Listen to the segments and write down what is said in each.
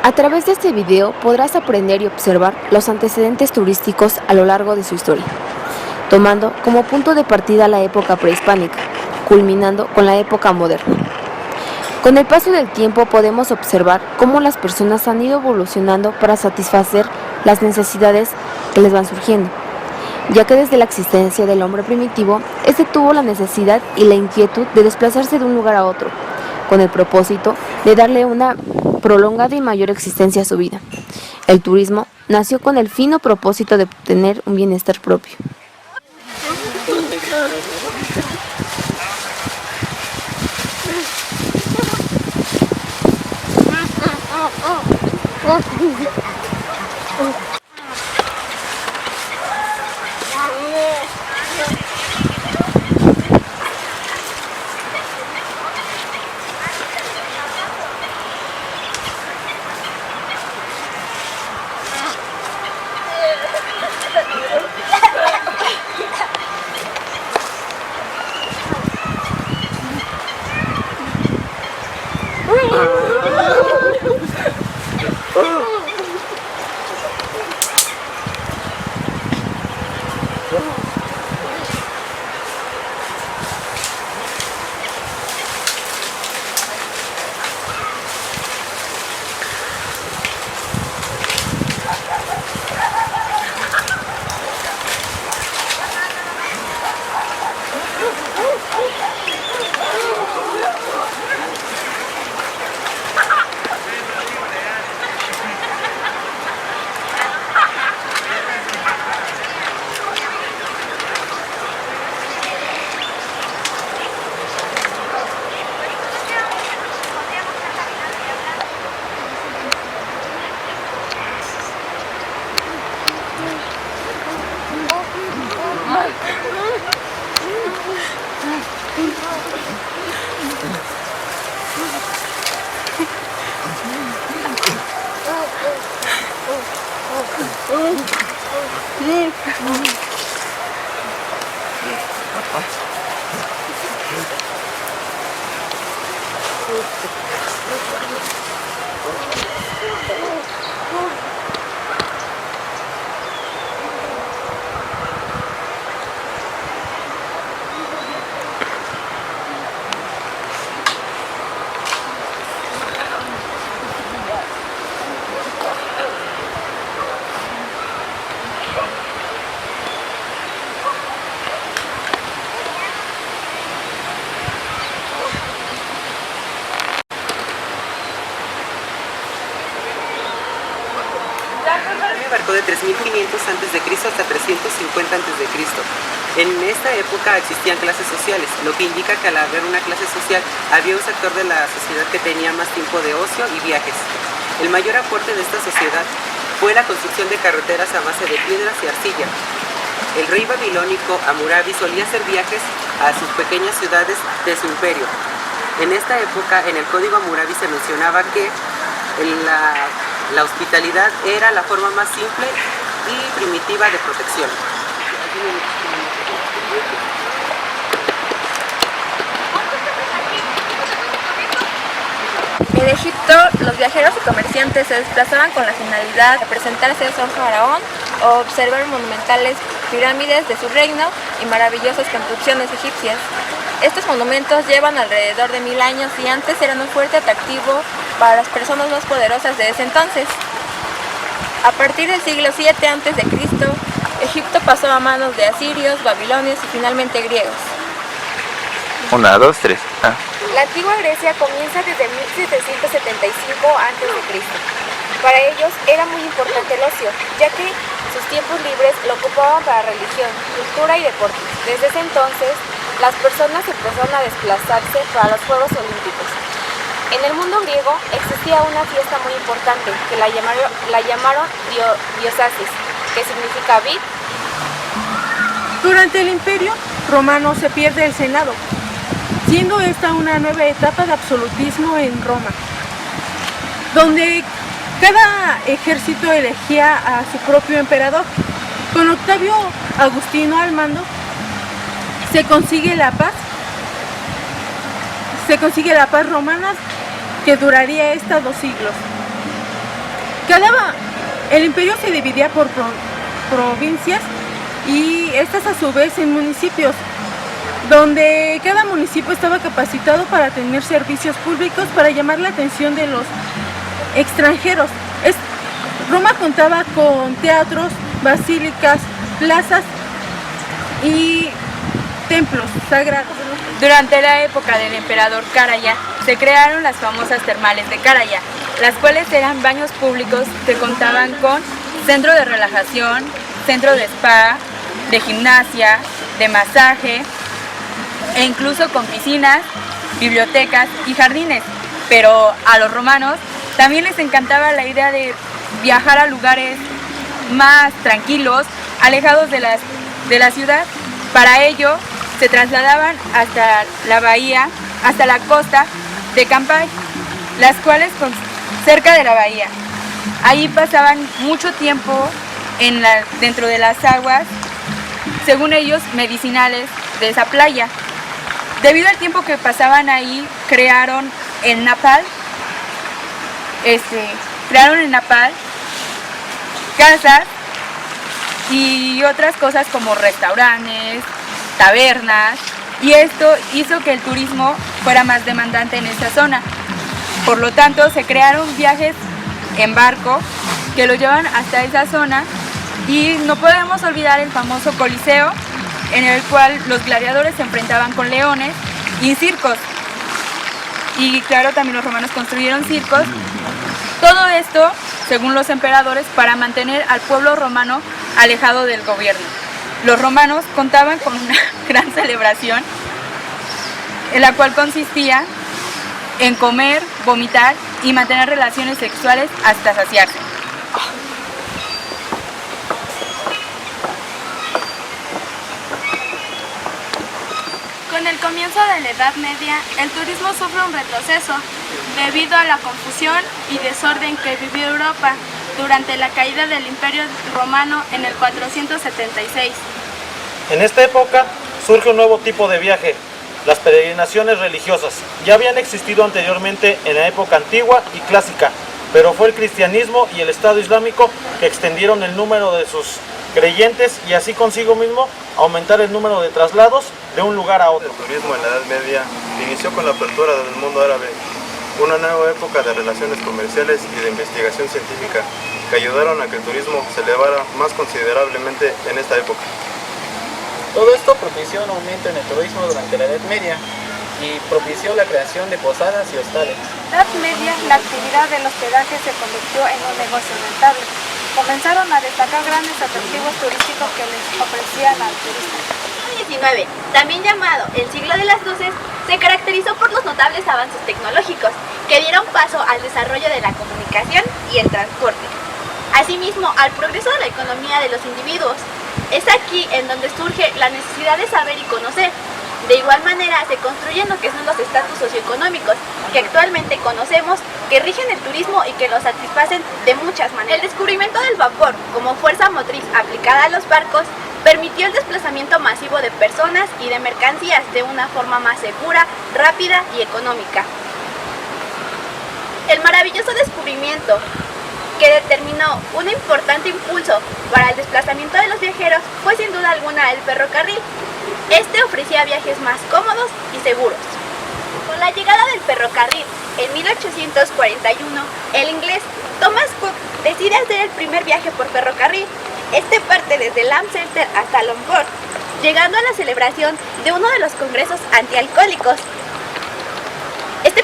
A través de este video podrás aprender y observar los antecedentes turísticos a lo largo de su historia, tomando como punto de partida la época prehispánica, culminando con la época moderna. Con el paso del tiempo podemos observar cómo las personas han ido evolucionando para satisfacer las necesidades que les van surgiendo, ya que desde la existencia del hombre primitivo, este tuvo la necesidad y la inquietud de desplazarse de un lugar a otro, con el propósito de darle una prolongada y mayor existencia a su vida. El turismo nació con el fino propósito de obtener un bienestar propio. Abarcó de 3500 a.C. hasta 350 a.C. En esta época existían clases sociales, lo que indica que al haber una clase social había un sector de la sociedad que tenía más tiempo de ocio y viajes. El mayor aporte de esta sociedad fue la construcción de carreteras a base de piedras y arcilla. El rey babilónico Hammurabi solía hacer viajes a sus pequeñas ciudades de su imperio. En esta época, en el código Hammurabi se mencionaba que la hospitalidad era la forma más simple y primitiva de protección. En Egipto, los viajeros y comerciantes se desplazaban con la finalidad de presentarse a su faraón o observar monumentales pirámides de su reino y maravillosas construcciones egipcias. Estos monumentos llevan alrededor de 1000 años y antes eran un fuerte atractivo para las personas más poderosas de ese entonces. A partir del siglo VII a.C., Egipto pasó a manos de asirios, babilonios y finalmente griegos. 1, 2, 3. La antigua Grecia comienza desde 1775 a.C. Para ellos era muy importante el ocio, ya que sus tiempos libres lo ocupaban para religión, cultura y deporte. Desde ese entonces, las personas empezaron a desplazarse para los Juegos Olímpicos. En el mundo griego existía una fiesta muy importante que la llamaron Diosasis, que significa vid. Durante el Imperio Romano se pierde el Senado, siendo esta una nueva etapa de absolutismo en Roma, donde cada ejército elegía a su propio emperador. Con Octavio Agustino al mando se consigue la paz romana, que duraría 2 siglos. El imperio se dividía por provincias y estas a su vez en municipios, donde cada municipio estaba capacitado para tener servicios públicos para llamar la atención de los extranjeros. Roma contaba con teatros, basílicas, plazas y templos sagrados. Durante la época del emperador Caraya se crearon las famosas termales de Caraya, las cuales eran baños públicos que contaban con centro de relajación, centro de spa, de gimnasia, de masaje e incluso con piscinas, bibliotecas y jardines. Pero a los romanos también les encantaba la idea de viajar a lugares más tranquilos, alejados de la ciudad. Para ello se trasladaban hasta la bahía, hasta la costa de Campay, las cuales cerca de la bahía. Ahí pasaban mucho tiempo dentro de las aguas, según ellos, medicinales de esa playa. Debido al tiempo que pasaban ahí, crearon en Napal casas y otras cosas como restaurantes, tabernas, y esto hizo que el turismo fuera más demandante en esta zona. Por lo tanto, se crearon viajes en barco que lo llevan hasta esa zona, y no podemos olvidar el famoso Coliseo, en el cual los gladiadores se enfrentaban con leones, y circos. Y claro, también los romanos construyeron circos. Todo esto, según los emperadores, para mantener al pueblo romano alejado del gobierno. Los romanos contaban con una gran celebración, en la cual consistía en comer, vomitar y mantener relaciones sexuales hasta saciarse. Con el comienzo de la Edad Media, el turismo sufre un retroceso debido a la confusión y desorden que vivió Europa durante la caída del Imperio Romano en el 476. En esta época surge un nuevo tipo de viaje, las peregrinaciones religiosas. Ya habían existido anteriormente en la época antigua y clásica, pero fue el cristianismo y el Estado Islámico que extendieron el número de sus creyentes y así consigo mismo aumentar el número de traslados de un lugar a otro. El turismo en la Edad Media inició con la apertura del mundo árabe, una nueva época de relaciones comerciales y de investigación científica que ayudaron a que el turismo se elevara más considerablemente en esta época. Todo esto propició un aumento en el turismo durante la Edad Media y propició la creación de posadas y hostales. En la Edad Media, la actividad del hospedaje se convirtió en un negocio rentable. Comenzaron a destacar grandes atractivos turísticos que les ofrecían al turista. El siglo XIX, también llamado el siglo de las luces, se caracterizó por los notables avances tecnológicos que dieron paso al desarrollo de la comunicación y el transporte, asimismo al progreso de la economía de los individuos. Es aquí en donde surge la necesidad de saber y conocer. De igual manera se construyen lo que son los estatus socioeconómicos que actualmente conocemos, que rigen el turismo y que lo satisfacen de muchas maneras. El descubrimiento del vapor como fuerza motriz aplicada a los barcos permitió el desplazamiento masivo de personas y de mercancías de una forma más segura, rápida y económica. El maravilloso descubrimiento que determinó un importante impulso para el desplazamiento de los viajeros fue sin duda alguna el ferrocarril. Este ofrecía viajes más cómodos y seguros. Con la llegada del ferrocarril en 1841, el inglés Thomas Cook decide hacer el primer viaje por ferrocarril. Este parte desde Lampeter hasta Lombard, llegando a la celebración de uno de los congresos antialcohólicos. Esta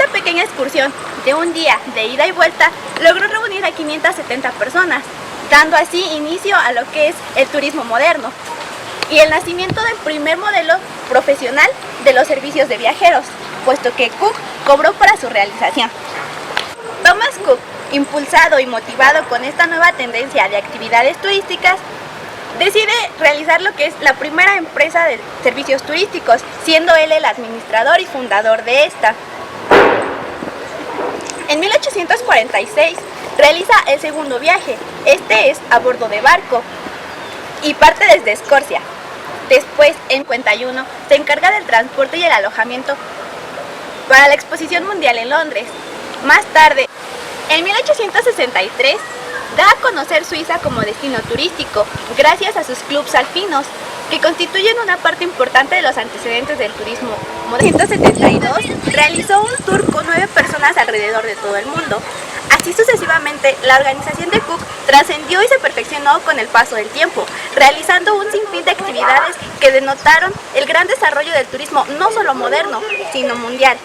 pequeña excursión de un día de ida y vuelta logró reunir a 570 personas, dando así inicio a lo que es el turismo moderno y el nacimiento del primer modelo profesional de los servicios de viajeros, puesto que Cook cobró para su realización. Thomas Cook, impulsado y motivado con esta nueva tendencia de actividades turísticas, decide realizar lo que es la primera empresa de servicios turísticos, siendo él el administrador y fundador de esta. En 1846 realiza el segundo viaje, este es a bordo de barco y parte desde Escocia. Después, en 51, se encarga del transporte y el alojamiento para la Exposición Mundial en Londres. Más tarde, En 1863 da a conocer Suiza como destino turístico gracias a sus clubes alpinos, que constituyen una parte importante de los antecedentes del turismo. En 1972 realizó un tour con 9 personas alrededor de todo el mundo. Así sucesivamente, la organización de Cook trascendió y se perfeccionó con el paso del tiempo, realizando un sinfín de actividades que denotaron el gran desarrollo del turismo no solo moderno, sino mundial.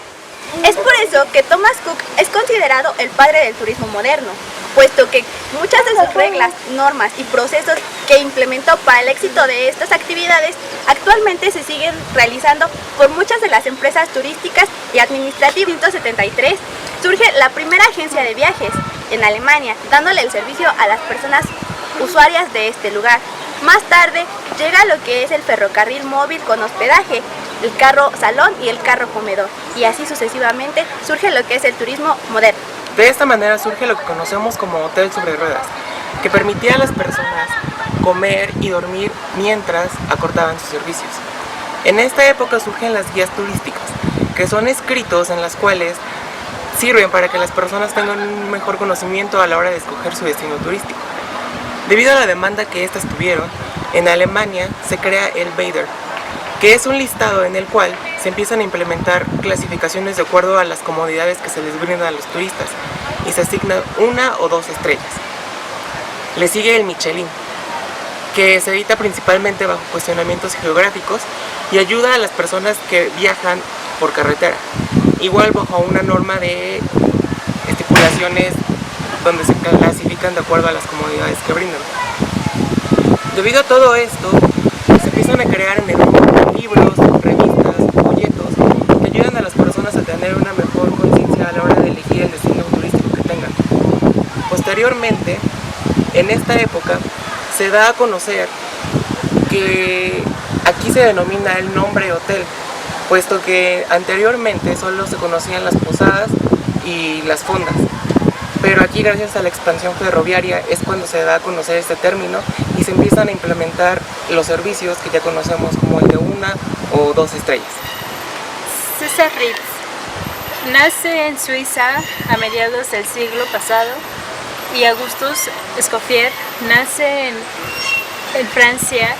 Es por eso que Thomas Cook es considerado el padre del turismo moderno, puesto que muchas de sus reglas, normas y procesos que implementó para el éxito de estas actividades actualmente se siguen realizando por muchas de las empresas turísticas y administrativas. En 1973 surge la primera agencia de viajes en Alemania, dándole el servicio a las personas usuarias de este lugar. Más tarde llega lo que es el ferrocarril móvil con hospedaje, el carro salón y el carro comedor, y así sucesivamente surge lo que es el turismo moderno. De esta manera surge lo que conocemos como hotel sobre ruedas, que permitía a las personas comer y dormir mientras acortaban sus servicios. En esta época surgen las guías turísticas, que son escritos en las cuales sirven para que las personas tengan un mejor conocimiento a la hora de escoger su destino turístico. Debido a la demanda que estas tuvieron, en Alemania se crea el Bader, que es un listado en el cual se empiezan a implementar clasificaciones de acuerdo a las comodidades que se les brindan a los turistas y se asignan 1 o 2 estrellas. Le sigue el Michelin, que se edita principalmente bajo cuestionamientos geográficos y ayuda a las personas que viajan por carretera, igual bajo una norma de estipulaciones donde se clasifican de acuerdo a las comodidades que brindan. Debido a todo esto, se empiezan a crear en el mundo libros, revistas, folletos que ayudan a las personas a tener una mejor conciencia a la hora de elegir el destino turístico que tengan. Posteriormente, en esta época, se da a conocer que aquí se denomina el nombre hotel, puesto que anteriormente solo se conocían las posadas y las fondas. Pero aquí, gracias a la expansión ferroviaria, es cuando se da a conocer este término y se empiezan a implementar los servicios que ya conocemos como el de 1 o 2 estrellas. César Ritz nace en Suiza a mediados del siglo pasado y Augustus Escoffier nace en Francia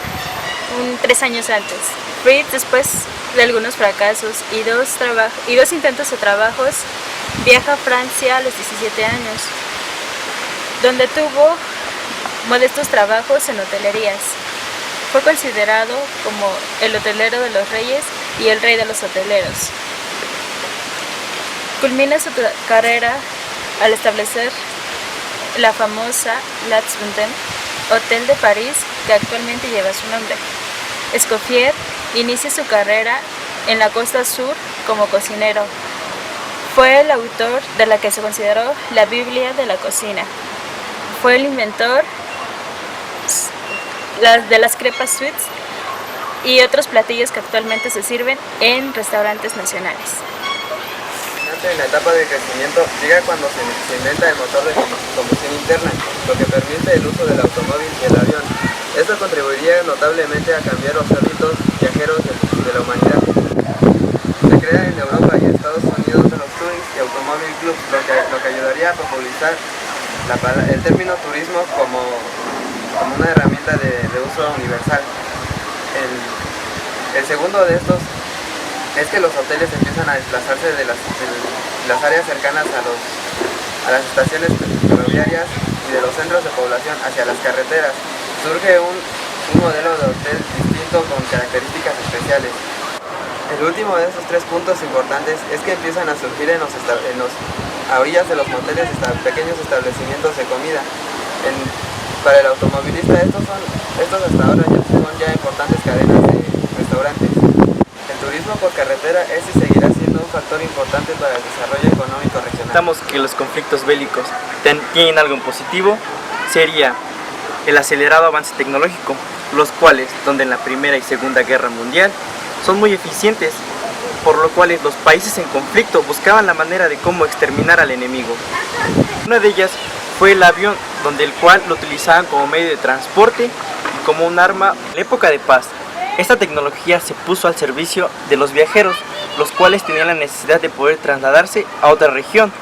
3 años antes. Ritz, después de algunos fracasos y dos intentos de trabajos, viaja a Francia a los 17 años, donde tuvo modestos trabajos en hotelerías. Fue considerado como el hotelero de los reyes y el rey de los hoteleros. Culmina su carrera al establecer la famosa L'Arts Fontaine, hotel de París que actualmente lleva su nombre. Escoffier inicia su carrera en la costa sur como cocinero. Fue el autor de la que se consideró la Biblia de la cocina. Fue el inventor de las crepas suites y otros platillos que actualmente se sirven en restaurantes nacionales. En la etapa de crecimiento llega cuando se inventa el motor de combustión interna, lo que permite el uso del automóvil y el avión. Esto contribuiría notablemente a cambiar los hábitos viajeros de la humanidad. Se crea en Europa y Estados Unidos los Touring y Automobile Club, lo que ayudaría a popularizar el término turismo como una herramienta de uso universal. El segundo de estos es que los hoteles empiezan a desplazarse de las áreas cercanas a las estaciones ferroviarias y de los centros de población hacia las carreteras. Surge un modelo de hotel distinto con características especiales. El último de estos 3 puntos importantes es que empiezan a surgir a orillas de los moteles pequeños establecimientos de comida. Para el automovilista estos hasta ahora son ya importantes cadenas de restaurantes. El turismo por carretera es y seguirá siendo un factor importante para el desarrollo económico regional. Notamos que los conflictos bélicos tienen algo en positivo, sería el acelerado avance tecnológico, los cuales, donde en la Primera y Segunda Guerra Mundial, son muy eficientes, por lo cual los países en conflicto buscaban la manera de cómo exterminar al enemigo. Una de ellas fue el avión, donde el cual lo utilizaban como medio de transporte y como un arma en la época de paz. Esta tecnología se puso al servicio de los viajeros, los cuales tenían la necesidad de poder trasladarse a otra región,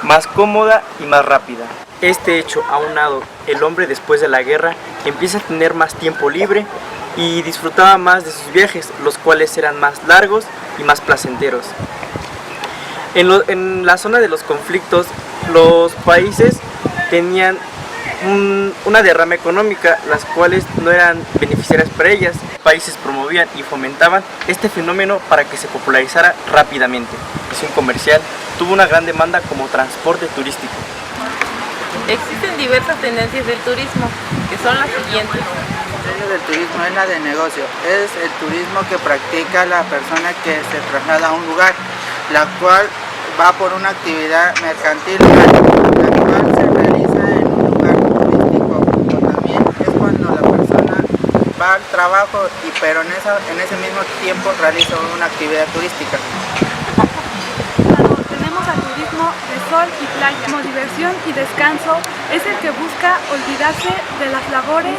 más cómoda y más rápida. Este hecho aunado, el hombre después de la guerra empieza a tener más tiempo libre y disfrutaba más de sus viajes, los cuales eran más largos y más placenteros. En la zona de los conflictos, los países tenían una derrama económica, las cuales no eran beneficiarias para ellas. Países promovían y fomentaban este fenómeno para que se popularizara rápidamente. La acción comercial tuvo una gran demanda como transporte turístico. Existen diversas tendencias del turismo, que son las siguientes. El del turismo es la de negocio, es el turismo que practica la persona que se traslada a un lugar, la cual va por una actividad mercantil, la cual se realiza en un lugar turístico. También es cuando la persona va al trabajo, pero en ese mismo tiempo realiza una actividad turística. Tenemos al turismo de sol y playa. Como diversión y descanso es el que busca olvidarse de las labores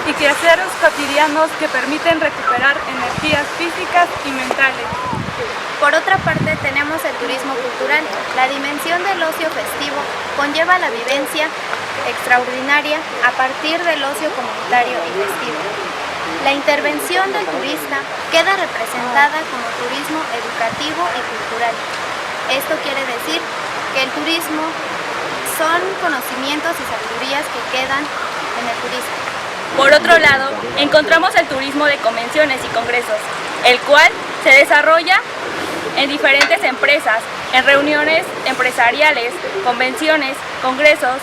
y quehaceres cotidianos que permiten recuperar energías físicas y mentales. Por otra parte, tenemos el turismo cultural. La dimensión del ocio festivo conlleva la vivencia extraordinaria a partir del ocio comunitario y festivo. La intervención del turista queda representada como turismo educativo y cultural. Esto quiere decir que el turismo son conocimientos y sabidurías que quedan en el turismo. Por otro lado, encontramos el turismo de convenciones y congresos, el cual se desarrolla en diferentes empresas, en reuniones empresariales, convenciones, congresos,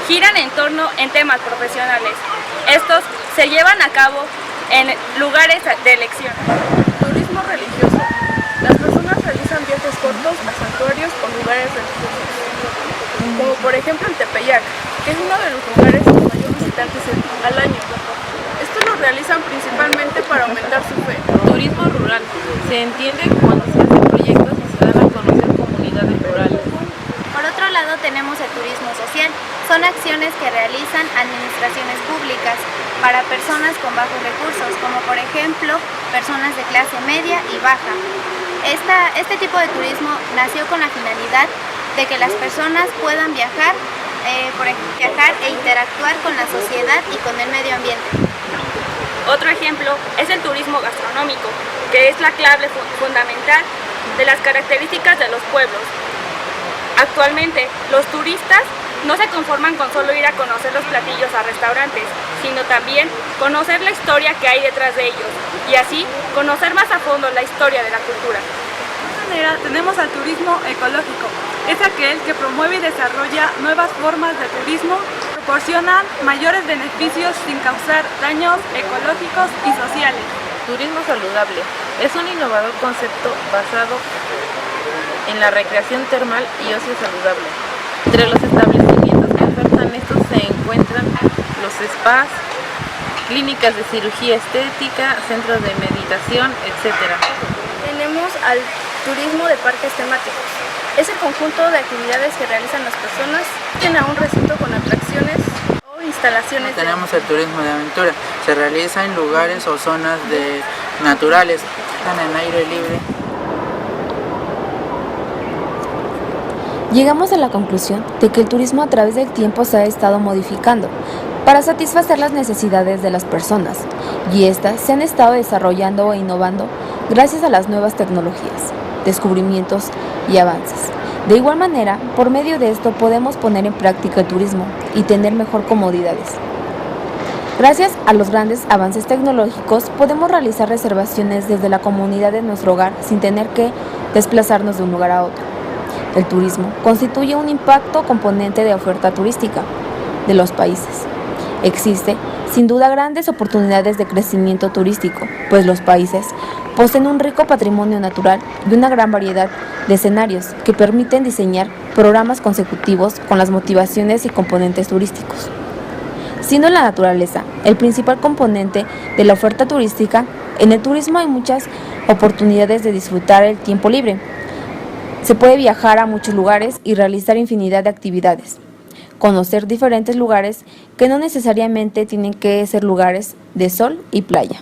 giran en torno en temas profesionales. Estos se llevan a cabo en lugares de elección. Turismo religioso. Las personas realizan viajes cortos a santuarios o lugares religiosos, como por ejemplo el Tepeyac, que es uno de los lugares con mayor visitantes al año. Estos lo realizan principalmente para aumentar su fe. Turismo rural. Se entiende cuando se hacen proyectos y se dan a conocer comunidades rurales. Por otro lado tenemos el turismo social. Son acciones que realizan administraciones públicas para personas con bajos recursos, como por ejemplo personas de clase media y baja. Este tipo de turismo nació con la finalidad de que las personas puedan viajar e interactuar con la sociedad y con el medio ambiente. Otro ejemplo es el turismo gastronómico, que es la clave fundamental de las características de los pueblos. Actualmente, los turistas no se conforman con solo ir a conocer los platillos a restaurantes, sino también conocer la historia que hay detrás de ellos y así conocer más a fondo la historia de la cultura. De esta manera tenemos al turismo ecológico. Es aquel que promueve y desarrolla nuevas formas de turismo, proporcionan mayores beneficios sin causar daños ecológicos y sociales. Turismo saludable. Es un innovador concepto basado en la recreación termal y ocio saludable. Entre los establecimientos que ofertan estos se encuentran los spas, clínicas de cirugía estética, centros de meditación, etc. Tenemos al turismo de parques temáticos. Es el conjunto de actividades que realizan las personas en un recinto con atracciones o instalaciones. Tenemos el turismo de aventura. Se realiza en lugares o zonas naturales, están en aire libre. Llegamos a la conclusión de que el turismo a través del tiempo se ha estado modificando para satisfacer las necesidades de las personas y éstas se han estado desarrollando e innovando gracias a las nuevas tecnologías, descubrimientos y avances. De igual manera, por medio de esto podemos poner en práctica el turismo y tener mejor comodidades. Gracias a los grandes avances tecnológicos podemos realizar reservaciones desde la comunidad de nuestro hogar sin tener que desplazarnos de un lugar a otro. El turismo constituye un impacto componente de oferta turística de los países. Existe, sin duda, grandes oportunidades de crecimiento turístico, pues los países poseen un rico patrimonio natural y una gran variedad de escenarios que permiten diseñar programas consecutivos con las motivaciones y componentes turísticos. Siendo la naturaleza el principal componente de la oferta turística, en el turismo hay muchas oportunidades de disfrutar el tiempo libre. Se puede viajar a muchos lugares y realizar infinidad de actividades. Conocer diferentes lugares que no necesariamente tienen que ser lugares de sol y playa.